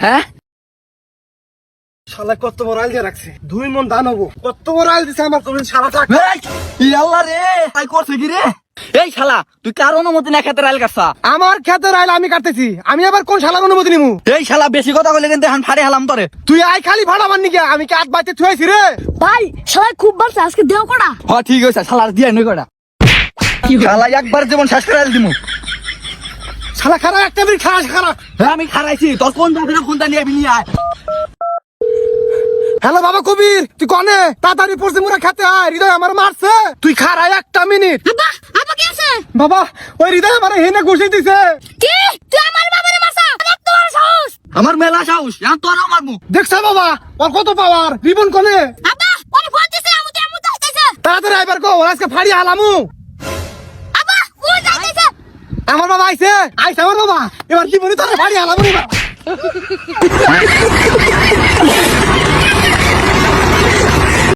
হ্যাঁ শালা কত বড় আইল দিয়ে রাখছে 2 মন ধান হবো কত বড় আইল দিছে আমার তুমি সারা টাকা এই আল্লাহ রে তাই করছে কি রে এই শালা তুই কার অনুমতি না খেতে রাইল কাটছা আমার ক্ষেতের আইল আমি কাটতেছি আমি আবার কোন শালার অনুমতি নিমু এই শালা বেশি কথা বলে কিন্তু এখন ফাড়ে হালাম তোরে তুই আই খালি ভাড়া মাননি কে আমি কি আট বাইতে থুয়েছি রে ভাই শালা খুব বাড়ছে আজকে দেও কড়া। হ্যাঁ ঠিক আছে শালার দিয়ে নই কটা শালা একবার জীবন শেষ করে দিমু শালা খারাপ একটা মিনিট খারাপ হ্যাঁ আমি খারাইছি তোর কোন দাদা কোনটা নিয়ে আবি নিয়ে আয় হ্যালো বাবা কবির তুই কনে তাড়াতাড়ি পড়ছে মুরা খেতে আয় হৃদয় আমার মারছে তুই খারাই একটা মিনিট আব্বা আব্বা কি আছে? বাবা ওই হৃদয় আমার হেনে ঘুষি দিছে কি তুই আমার বাবারে মারছা? আমার তোর সাহস। আমার মেলা সাহস এখন তোরও মারমু দেখছ বাবা ওর কত পাওয়ার রিবন কনে আব্বা ওরে ফোন দিছে আমু যাইতেছে। তাড়াতাড়ি আইবার কো আজকে ফাড়ি হালামু আব্বা ও যাইতেছে। আমার বাবা আইছে আমার বাবা এবার কি বলি তোর ফাড়ি হালামু রে বাবা